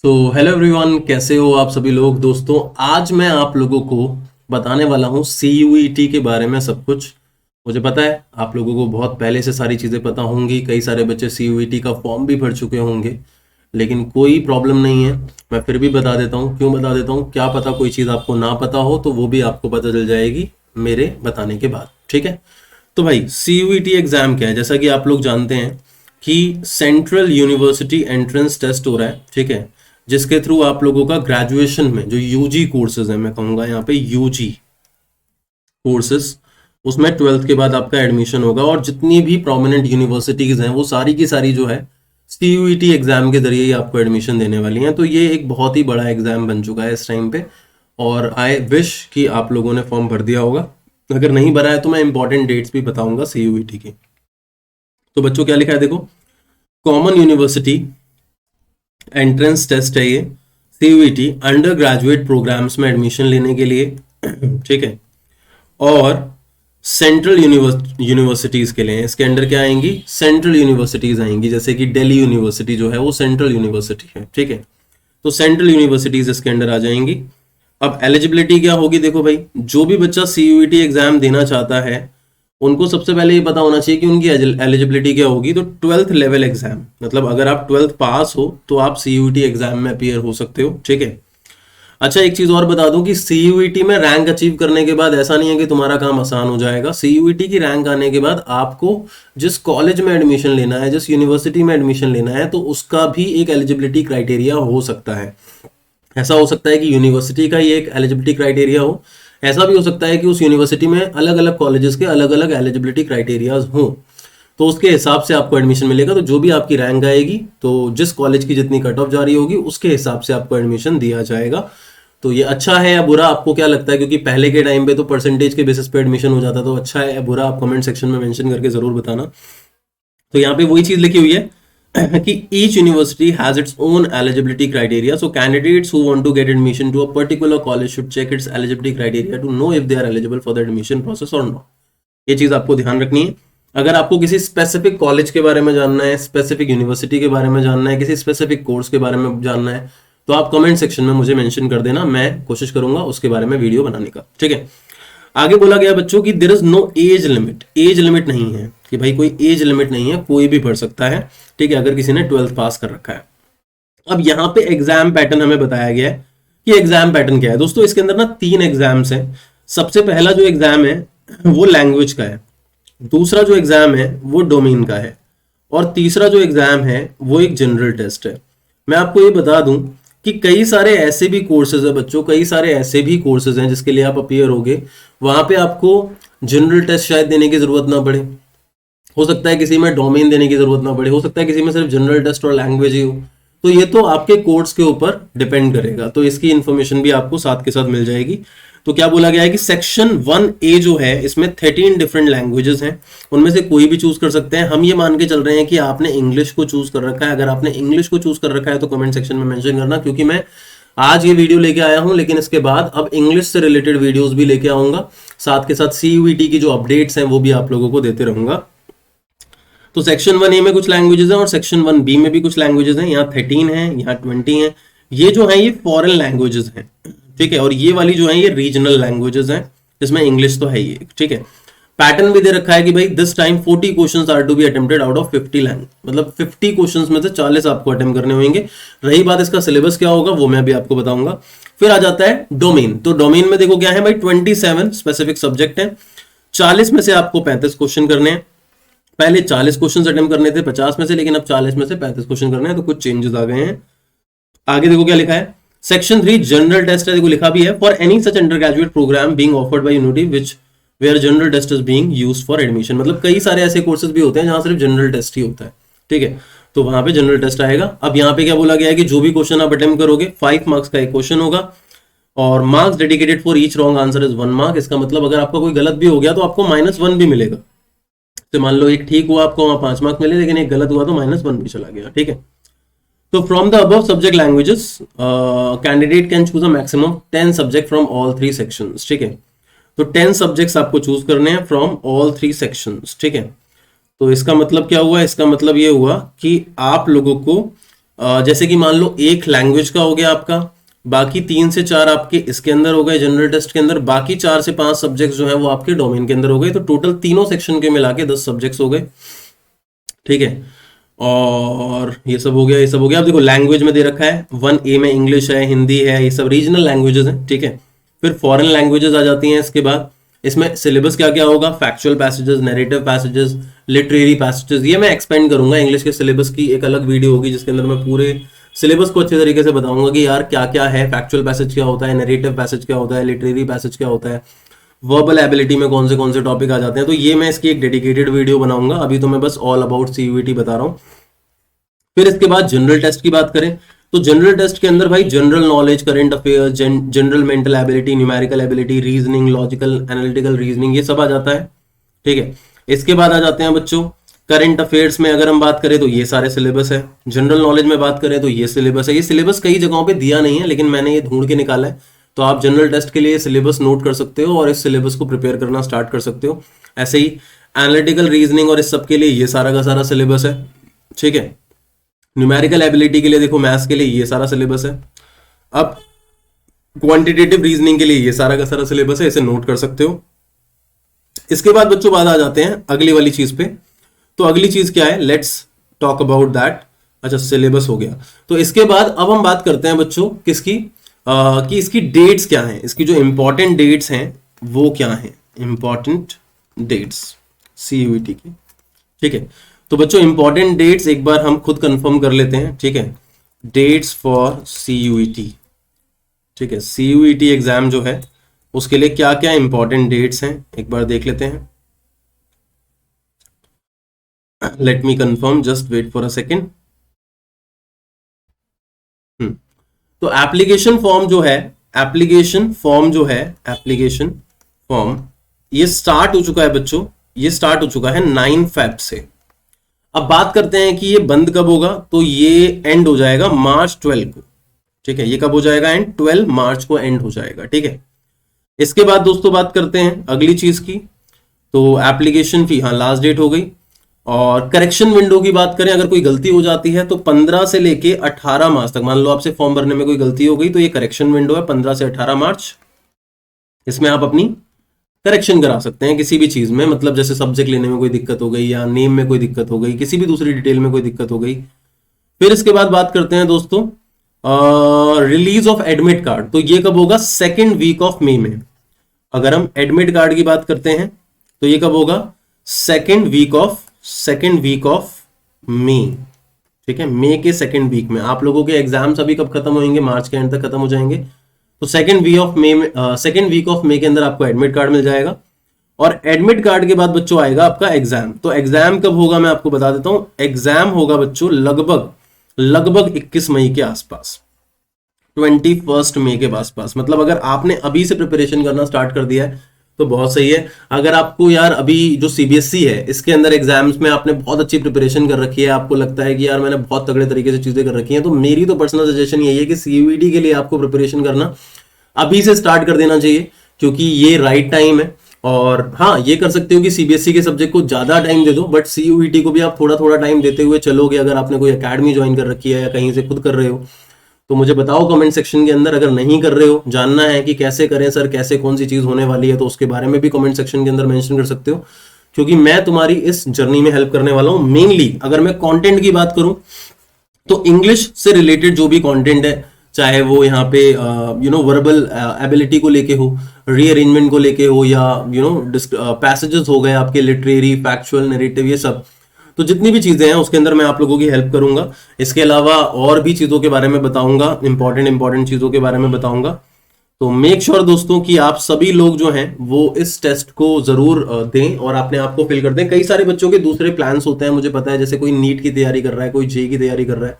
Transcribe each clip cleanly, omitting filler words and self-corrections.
Hello everyone, कैसे हो आप सभी लोग। दोस्तों, आज मैं आप लोगों को बताने वाला हूँ CUET के बारे में सब कुछ। मुझे पता है आप लोगों को बहुत पहले से सारी चीज़ें पता होंगी, कई सारे बच्चे CUET का फॉर्म भी भर चुके होंगे, लेकिन कोई प्रॉब्लम नहीं है। मैं फिर भी बता देता हूँ। क्यों बता देता हूँ, क्या पता कोई चीज़ आपको ना पता हो तो वो भी आपको पता चल जाएगी मेरे बताने के बाद। ठीक है, तो भाई CUET एग्ज़ाम क्या है। जैसा कि आप लोग जानते हैं कि सेंट्रल यूनिवर्सिटी एंट्रेंस टेस्ट हो रहा है, ठीक है, जिसके थ्रू आप लोगों का ग्रेजुएशन में जो यूजी कोर्सेज हैं, मैं कहूँगा यहाँ पे यूजी कोर्सेज, उसमें 12th के बाद आपका एडमिशन होगा। और जितनी भी प्रोमिनेंट यूनिवर्सिटीज़ हैं वो सारी की सारी जो है CUET एग्ज़ाम के जरिए ही आपको एडमिशन देने वाली हैं। तो ये एक बहुत ही बड़ा एग्ज़ाम बन चुका है इस टाइम पे, और आई विश कि आप लोगों ने फॉर्म भर दिया होगा। अगर नहीं भरा है तो मैं इंपॉर्टेंट डेट्स भी बताऊंगा CUET की। तो बच्चों, क्या लिखा है देखो, कॉमन यूनिवर्सिटी एंट्रेंस टेस्ट है ये CUET अंडर ग्रेजुएट प्रोग्राम्स में एडमिशन लेने के लिए ठीक है। और सेंट्रल यूनिवर्सिटीज के लिए इसके अंडर क्या आएंगी, सेंट्रल यूनिवर्सिटीज आएंगी, जैसे कि दिल्ली यूनिवर्सिटी जो है वो सेंट्रल यूनिवर्सिटी है, ठीक है। तो सेंट्रल यूनिवर्सिटीज इसके अंडर आ जाएंगी। अब एलिजिबिलिटी क्या होगी, देखो भाई, जो भी बच्चा CUET एग्जाम देना चाहता है उनको सबसे पहले ये पता होना चाहिए कि उनकी एलिजिबिलिटी क्या होगी। तो 12th लेवल एग्जाम, मतलब अगर आप 12th पास हो तो आप CUET एग्जाम में अपीयर हो सकते हो, ठीक है। अच्छा, एक चीज और बता दूं कि CUET में रैंक अचीव करने के बाद ऐसा नहीं है कि तुम्हारा काम आसान हो जाएगा। CUET की रैंक आने के बाद आपको जिस कॉलेज में एडमिशन लेना है, जिस यूनिवर्सिटी में एडमिशन लेना है, तो उसका भी एक एलिजिबिलिटी क्राइटेरिया हो सकता है। ऐसा हो सकता है कि यूनिवर्सिटी का ही एक एलिजिबिलिटी क्राइटेरिया हो, ऐसा भी हो सकता है कि उस यूनिवर्सिटी में अलग अलग कॉलेजेस के अलग अलग एलिजिबिलिटी क्राइटेरियाज हों, तो उसके हिसाब से आपको एडमिशन मिलेगा। तो जो भी आपकी रैंक आएगी, तो जिस कॉलेज की जितनी कट ऑफ जा रही होगी उसके हिसाब से आपको एडमिशन दिया जाएगा। तो ये अच्छा है या बुरा, आपको क्या लगता है? क्योंकि पहले के टाइम पे तो परसेंटेज के बेसिस पे एडमिशन हो जाता, तो अच्छा है या बुरा आप कमेंट सेक्शन में मेंशन करके जरूर बताना। तो यहाँ पे वही चीज लिखी हुई है कि each university has its own eligibility criteria, so candidates who want to get admission to a particular college should check its eligibility criteria to know if they are eligible for the admission process or not. ये चीज आपको ध्यान रखनी है। अगर आपको किसी specific college के बारे में जानना है, स्पेसिफिक यूनिवर्सिटी के बारे में जानना है, किसी स्पेसिफिक कोर्स के बारे में जानना है, तो आप कमेंट सेक्शन में मुझे मेंशन कर देना, मैं कोशिश करूंगा उसके बारे में वीडियो बनाने का, ठीक है। आगे बोला गया बच्चों की there is no age limit, age limit नहीं है कि भाई कोई एज लिमिट नहीं है, कोई भी पढ़ सकता है, ठीक है, अगर किसी ने 12th पास कर रखा है। अब यहाँ पे एग्जाम पैटर्न हमें बताया गया है कि एग्जाम पैटर्न क्या है। दोस्तों, इसके अंदर ना 3 एग्जाम्स हैं। सबसे पहला जो एग्जाम है वो लैंग्वेज का है, दूसरा जो एग्जाम है वो डोमेन का है, और तीसरा जो एग्जाम है वो एक जनरल टेस्ट है। मैं आपको ये बता दूं कि कई सारे ऐसे भी कोर्सेज है बच्चों, कई सारे ऐसे भी कोर्सेज हैं जिसके लिए आप अपीयर होगे, वहां पे आपको जनरल टेस्ट शायद देने की जरूरत ना पड़े, हो सकता है किसी में डोमेन देने की जरूरत ना पड़े, हो सकता है किसी में सिर्फ जनरल टेस्ट और लैंग्वेज ही हो। तो ये तो आपके कोर्स के ऊपर डिपेंड करेगा, तो इसकी इंफॉर्मेशन भी आपको साथ के साथ मिल जाएगी। तो क्या बोला गया है कि सेक्शन 1A जो है इसमें 13 डिफरेंट लैंग्वेजेस हैं, उनमें से कोई भी चूज कर सकते हैं। हम ये मान के चल रहे हैं कि आपने इंग्लिश को चूज कर रखा है। अगर आपने इंग्लिश को चूज कर रखा है तो कमेंट सेक्शन में मेंशन करना, क्योंकि मैं आज ये वीडियो लेके आया हूं, लेकिन इसके बाद अब इंग्लिश से रिलेटेड वीडियोस भी लेके आऊंगा, साथ के साथ CUET की जो अपडेट्स हैं वो भी आप लोगों को देते रहूंगा। तो सेक्शन 1A में कुछ लैंग्वेजेस हैं और सेक्शन 1B में भी कुछ लैंग्वेजेस हैं। यहाँ 13 है, यहाँ 20 है। ये जो है ये फॉरेन लैंग्वेजेस हैं, ठीक है, और ये वाली जो है ये रीजनल लैंग्वेजेस हैं, इसमें इंग्लिश तो है ही, ठीक है। पैटर्न भी दे रखा है कि भाई this time 40 questions are to be attempted out of 50 language, मतलब 50 क्वेश्चंस में से 40 आपको अटेम्प्ट करने होंगे। रही बात इसका सिलेबस क्या होगा वो मैं भी आपको बताऊंगा। फिर आ जाता है डोमेन। तो डोमेन में देखो क्या है भाई, 27 स्पेसिफिक सब्जेक्ट है, 40 में से आपको 35 क्वेश्चन करने हैं। पहले 40 क्वेश्चन अटेम्प्ट करने थे 50 में से, लेकिन अब 40 में से 35 क्वेश्चन करने हैं, तो कुछ चेंजेस आ गए हैं। आगे देखो क्या लिखा है, सेक्शन 3 जनरल टेस्ट है, देखो लिखा भी है, for any such undergraduate program being offered by university which where general test is being used for admission. मतलब कई सारे ऐसे कोर्सेज भी होते हैं जहां सिर्फ जनरल टेस्ट ही होता है, ठीक है, तो वहां पे जनरल टेस्ट आएगा। अब यहाँ पे क्या बोला गया है कि जो भी क्वेश्चन आप अटेम्प्ट करोगे 5 मार्क्स का एक क्वेश्चन होगा, और marks dedicated for each wrong answer is 1 mark. इसका मतलब अगर आपका कोई गलत भी हो गया तो आपको -1 भी मिलेगा। तो मान लो एक ठीक हुआ आपको वहां 5 मार्क्स मिले, लेकिन एक गलत हुआ तो -1 भी चला गया, ठीक है। तो from the above subject languages candidate can choose a maximum 10 subject from all 3 sections, ठीक है। तो 10 सब्जेक्ट्स आपको चूज करने हैं फ्रॉम ऑल 3 सेक्शंस, ठीक है। तो इसका मतलब क्या हुआ, इसका मतलब ये हुआ कि आप लोगों को जैसे कि मान लो एक लैंग्वेज का हो गया आपका, बाकी 3 से 4 आपके इसके अंदर हो गए जनरल टेस्ट के अंदर, बाकी 4 से 5 सब्जेक्ट जो है वो आपके डोमेन के अंदर हो गए, तो टोटल तीनों सेक्शन के मिला के 10 सब्जेक्ट्स हो गए। ठीक है, और ये सब हो गया, ये सब हो गया। अब देखो लैंग्वेज में दे रखा है 1A में इंग्लिश है, हिंदी है, ये सब रीजनल लैंग्वेजेस हैं। ठीक है, फिर फॉरेन लैंग्वेजेस आ जाती हैं इसके बाद। इसमें सिलेबस क्या क्या होगा, factual passages, narrative passages, literary passages, ये मैं एक्सपेंड करूंगा। इंग्लिश के सिलेबस की एक अलग वीडियो होगी जिसके अंदर मैं पूरे सिलेबस को अच्छे तरीके से बताऊंगा कि यार क्या क्या है, फैक्चुअल पैसेज क्या होता है, नैरेटिव पैसेज क्या होता है, लिटरेरी पैसेज क्या होता है, वर्बल एबिलिटी में कौन से टॉपिक आ जाते हैं। तो ये मैं इसकी एक डेडिकेटेड वीडियो बनाऊंगा, अभी तो मैं बस ऑल अबाउट सीयूईटी बता रहा हूँ। फिर इसके बाद जनरल टेस्ट की बात करें तो जनरल टेस्ट के अंदर भाई general knowledge, current affairs, general mental ability, numerical ability, reasoning, logical analytical reasoning, ये सब आ जाता है। ठीक है, इसके बाद आ जाते हैं बच्चों करंट अफेयर्स में अगर हम बात करें तो ये सारे सिलेबस है। जनरल नॉलेज में बात करें तो ये सिलेबस है। ये सिलेबस कई जगहों पे दिया नहीं है लेकिन मैंने ये ढूंढ के निकाला है, तो आप जनरल टेस्ट के लिए सिलेबस नोट कर सकते हो और इस सिलेबस को प्रिपेयर करना स्टार्ट कर सकते हो। ऐसे ही एनालिटिकल रीजनिंग और इस सब के लिए ये सारा का सारा सिलेबस है। ठीक है, न्यूमेरिकल एबिलिटी के लिए देखो मैथ्स के लिए ये सारा सिलेबस है। अब क्वांटिटेटिव रीजनिंग के लिए ये सारा का सारा सिलेबस है, इसे नोट कर सकते हो। इसके बाद बच्चों बात आ जाते हैं अगली वाली चीज पे। तो अगली चीज क्या है, लेट्स टॉक अबाउट दैट। अच्छा, सिलेबस हो गया, तो इसके बाद अब हम बात करते हैं बच्चों किसकी, कि इसकी डेट्स क्या हैं, इसकी जो इंपॉर्टेंट डेट्स हैं वो क्या हैं, इंपॉर्टेंट डेट्स सीयूईटी की। ठीक है, तो बच्चों इंपॉर्टेंट डेट्स एक बार हम खुद कंफर्म कर लेते हैं। ठीक है, डेट्स फॉर सीयूईटी। ठीक है, सीयूईटी एग्जाम जो है उसके लिए क्या क्या इंपॉर्टेंट डेट्स हैं एक बार देख लेते हैं। Let me confirm, just wait for a second. तो एप्लीकेशन फॉर्म जो है, एप्लीकेशन फॉर्म ये स्टार्ट हो चुका है बच्चों, ये स्टार्ट हो चुका है 9 फेब से। अब बात करते हैं कि ये बंद कब होगा, तो ये एंड हो जाएगा मार्च 12 को। ठीक है, ये कब हो जाएगा एंड, 12 मार्च को एंड हो जाएगा। ठीक है, इसके बाद दोस्तों बात करते हैं अगली चीज की। तो एप्लीकेशन फी, हाँ लास्ट डेट हो गई। और करेक्शन विंडो की बात करें, अगर कोई गलती हो जाती है तो 15 से लेके 18 मार्च तक, मान लो आपसे फॉर्म भरने में कोई गलती हो गई तो ये करेक्शन विंडो है 15 से 18 मार्च। इसमें आप अपनी करेक्शन करा सकते हैं किसी भी चीज में, मतलब जैसे सब्जेक्ट लेने में कोई दिक्कत हो गई या नेम में कोई दिक्कत हो गई, किसी भी दूसरी डिटेल में कोई दिक्कत हो गई। फिर इसके बाद बात करते हैं दोस्तों रिलीज ऑफ एडमिट कार्ड। तो ये कब होगा, 2nd वीक ऑफ मई में। अगर हम एडमिट कार्ड की बात करते हैं तो ये कब होगा, 2nd वीक ऑफ मई। ठीक है, मई के 2nd वीक में। आप लोगों के एग्जाम्स अभी कब खत्म होंगे, मार्च के एंड तक खत्म हो जाएंगे, तो 2nd वीक ऑफ मई के अंदर आपको एडमिट कार्ड मिल जाएगा। और एडमिट कार्ड के बाद बच्चों आएगा आपका एग्जाम। तो एग्जाम कब होगा मैं आपको बता देता हूं, एग्जाम होगा बच्चों लगभग 21 मई के आसपास, 21 मई के आसपास। मतलब अगर आपने अभी से प्रिपरेशन करना स्टार्ट कर दिया है तो बहुत सही है। अगर आपको यार अभी जो सीबीएसई है इसके अंदर एग्जाम्स में आपने बहुत अच्छी प्रिपरेशन कर रखी है, आपको लगता है कि यार मैंने बहुत तगड़े तरीके से चीजें कर रखी हैं, तो मेरी तो पर्सनल सजेशन यही है कि सीयूईटी के लिए आपको प्रिपरेशन करना अभी से स्टार्ट कर देना चाहिए, क्योंकि ये राइट टाइम है। और हाँ, ये कर सकते हो कि सीबीएसई के सब्जेक्ट को ज्यादा टाइम दे दो, बट सीयूईटी को भी आप थोड़ा थोड़ा टाइम देते हुए चलोगे। अगर आपने कोई एकेडमी ज्वाइन कर रखी है या कहीं से खुद कर रहे हो तो मुझे बताओ कमेंट सेक्शन के अंदर। अगर नहीं कर रहे हो, जानना है कि कैसे करें सर, कैसे कौन सी चीज होने वाली है, तो उसके बारे में भी कमेंट सेक्शन के अंदर मेंशन कर सकते हो, क्योंकि मैं तुम्हारी इस जर्नी में हेल्प करने वाला हूं। मेनली अगर मैं कंटेंट की बात करूं तो इंग्लिश से रिलेटेड जो भी कंटेंट है, चाहे वो यहाँ पे वर्बल एबिलिटी को लेके हो, रीअरेंजमेंट को लेके हो, या पैसेजेस हो गए आपके, लिटरेरी, फैक्चुअल, नैरेटिव, ये सब, तो जितनी भी चीजें हैं उसके अंदर मैं आप लोगों की हेल्प करूंगा। इसके अलावा और भी चीजों के बारे में बताऊंगा, इंपॉर्टेंट चीजों के बारे में बताऊंगा। तो मेक श्योर दोस्तों कि आप सभी लोग जो हैं वो इस टेस्ट को जरूर दें और अपने आप को फिल कर दें। कई सारे बच्चों के दूसरे प्लान्स होते हैं, मुझे पता है, जैसे कोई नीट की तैयारी कर रहा है, कोई जेई की तैयारी कर रहा है,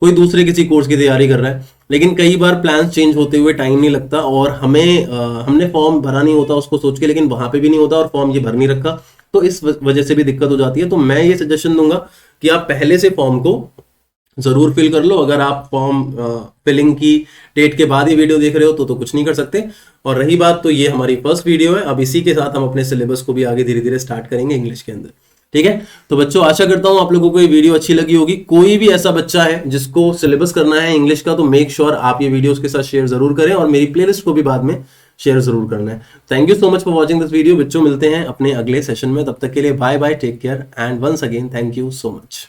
कोई दूसरे किसी कोर्स की तैयारी कर रहा है, लेकिन कई बार प्लान्स चेंज होते हुए टाइम नहीं लगता और हमने फॉर्म भरा नहीं होता उसको सोच के, लेकिन वहां पे भी नहीं होता और फॉर्म ये भर नहीं रखा, तो इस वजह से भी दिक्कत हो जाती है। तो मैं ये सजेशन दूंगा कि आप पहले से फॉर्म को जरूर फिल कर लो। अगर आप फॉर्म फिलिंग की डेट के बाद ही वीडियो देख रहे हो तो कुछ नहीं कर सकते। और रही बात, तो ये हमारी फर्स्ट वीडियो है, अब इसी के साथ हम अपने सिलेबस को भी आगे धीरे धीरे स्टार्ट करेंगे इंग्लिश के अंदर। ठीक है। तो बच्चों आशा करता हूं आप लोगों को ये वीडियो अच्छी लगी होगी। कोई भी ऐसा बच्चा है जिसको सिलेबस करना है इंग्लिश का, तो मेक श्योर आप ये वीडियो उसके साथ शेयर जरूर करें और मेरी प्लेलिस्ट को भी बाद में शेयर जरूर करना है। Thank you so much for watching this video. बच्चों मिलते हैं अपने अगले सेशन में, तब तक के लिए bye bye, take care and once again thank you so much.